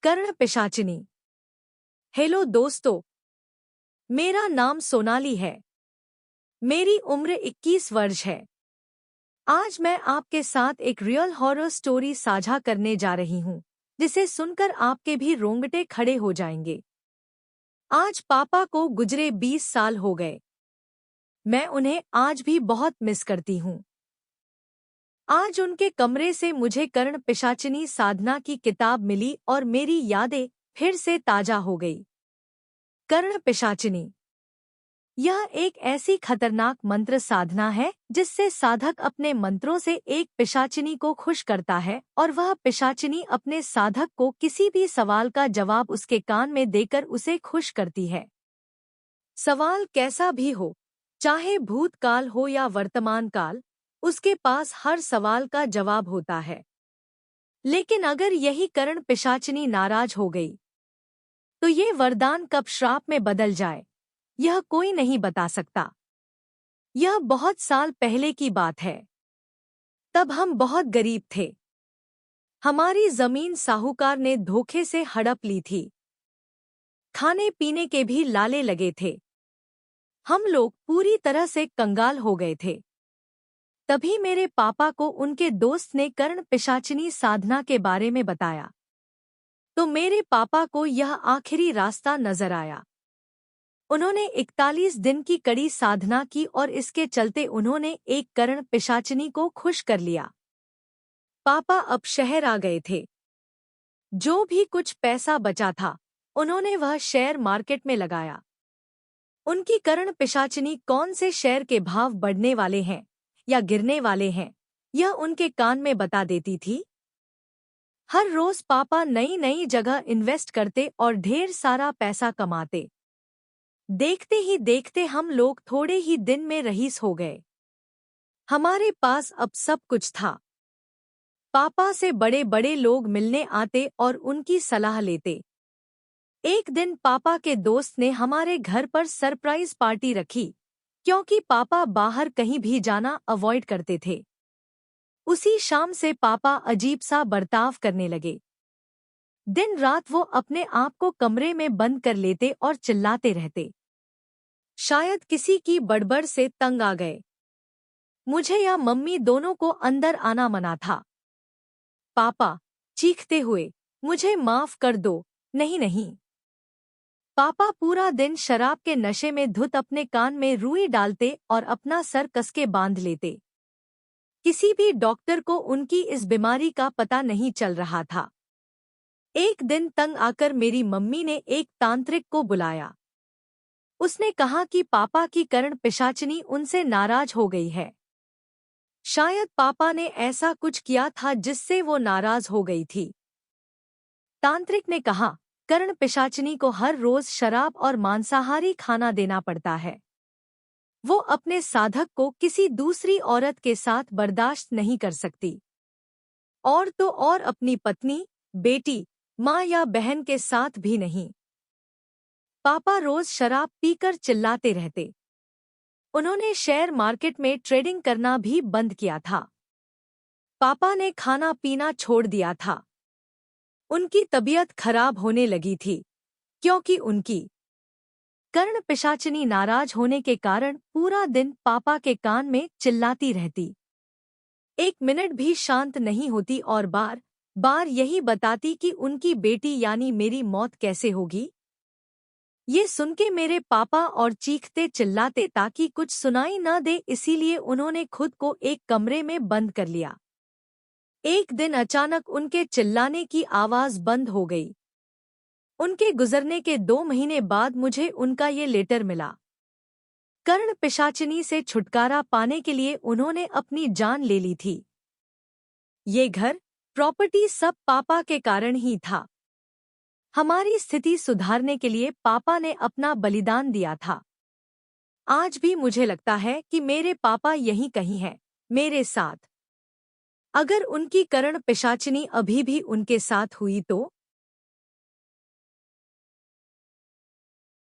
कर्ण पिशाचिनी। हेलो दोस्तों, मेरा नाम सोनाली है। मेरी उम्र 21 वर्ष है। आज मैं आपके साथ एक रियल हॉरर स्टोरी साझा करने जा रही हूँ, जिसे सुनकर आपके भी रोंगटे खड़े हो जाएंगे। आज पापा को गुजरे 20 साल हो गए। मैं उन्हें आज भी बहुत मिस करती हूँ। आज उनके कमरे से मुझे कर्ण पिशाचिनी साधना की किताब मिली और मेरी यादें फिर से ताजा हो गई। कर्ण पिशाचिनी यह एक ऐसी खतरनाक मंत्र साधना है जिससे साधक अपने मंत्रों से एक पिशाचिनी को खुश करता है और वह पिशाचिनी अपने साधक को किसी भी सवाल का जवाब उसके कान में देकर उसे खुश करती है। सवाल कैसा भी हो, चाहे भूतकाल हो या वर्तमान काल, उसके पास हर सवाल का जवाब होता है। लेकिन अगर यही कर्ण पिशाचिनी नाराज हो गई, तो ये वरदान कब श्राप में बदल जाए, यह कोई नहीं बता सकता। यह बहुत साल पहले की बात है। तब हम बहुत गरीब थे। हमारी जमीन साहूकार ने धोखे से हड़प ली थी। खाने पीने के भी लाले लगे थे। हम लोग पूरी तरह से कंगाल हो गए थे। तभी मेरे पापा को उनके दोस्त ने कर्ण पिशाचिनी साधना के बारे में बताया, तो मेरे पापा को यह आखिरी रास्ता नजर आया। उन्होंने 41 दिन की कड़ी साधना की और इसके चलते उन्होंने एक कर्ण पिशाचिनी को खुश कर लिया। पापा अब शहर आ गए थे। जो भी कुछ पैसा बचा था, उन्होंने वह शेयर मार्केट में लगाया। उनकी कर्ण पिशाचिनी कौन से शेयर के भाव बढ़ने वाले हैं या गिरने वाले हैं, यह उनके कान में बता देती थी। हर रोज पापा नई नई जगह इन्वेस्ट करते और ढेर सारा पैसा कमाते। देखते ही देखते हम लोग थोड़े ही दिन में रईस हो गए। हमारे पास अब सब कुछ था। पापा से बड़े बड़े लोग मिलने आते और उनकी सलाह लेते। एक दिन पापा के दोस्त ने हमारे घर पर सरप्राइज पार्टी रखी, क्योंकि पापा बाहर कहीं भी जाना अवॉइड करते थे। उसी शाम से पापा अजीब सा बर्ताव करने लगे। दिन रात वो अपने आप को कमरे में बंद कर लेते और चिल्लाते रहते। शायद किसी की बड़बड़ से तंग आ गए। मुझे या मम्मी दोनों को अंदर आना मना था। पापा चीखते हुए, मुझे माफ कर दो। नहीं नहीं। पापा पूरा दिन शराब के नशे में धुत अपने कान में रुई डालते और अपना सर कसके बांध लेते। किसी भी डॉक्टर को उनकी इस बीमारी का पता नहीं चल रहा था। एक दिन तंग आकर मेरी मम्मी ने एक तांत्रिक को बुलाया। उसने कहा कि पापा की कर्ण पिशाचिनी उनसे नाराज हो गई है। शायद पापा ने ऐसा कुछ किया था जिससे वो नाराज हो गई थी। तांत्रिक ने कहा, कर्ण पिशाचिनी को हर रोज शराब और मांसाहारी खाना देना पड़ता है। वो अपने साधक को किसी दूसरी औरत के साथ बर्दाश्त नहीं कर सकती, और तो और अपनी पत्नी, बेटी, माँ या बहन के साथ भी नहीं। पापा रोज शराब पीकर चिल्लाते रहते। उन्होंने शेयर मार्केट में ट्रेडिंग करना भी बंद किया था। पापा ने खाना पीना छोड़ दिया था। उनकी तबीयत खराब होने लगी थी, क्योंकि उनकी कर्ण पिशाचिनी नाराज होने के कारण पूरा दिन पापा के कान में चिल्लाती रहती। एक मिनट भी शांत नहीं होती और बार बार यही बताती कि उनकी बेटी यानी मेरी मौत कैसे होगी। ये सुन के मेरे पापा और चीखते चिल्लाते ताकि कुछ सुनाई न दे, इसीलिए उन्होंने खुद को एक कमरे में बंद कर लिया। एक दिन अचानक उनके चिल्लाने की आवाज बंद हो गई। उनके गुजरने के 2 महीने बाद मुझे उनका ये लेटर मिला। कर्ण पिशाचिनी से छुटकारा पाने के लिए उन्होंने अपनी जान ले ली थी। ये घर, प्रॉपर्टी सब पापा के कारण ही था। हमारी स्थिति सुधारने के लिए पापा ने अपना बलिदान दिया था। आज भी मुझे लगता है कि मेरे पापा यहीं कहीं हैं, मेरे साथ। अगर उनकी कर्ण पिशाचिनी अभी भी उनके साथ हुई तो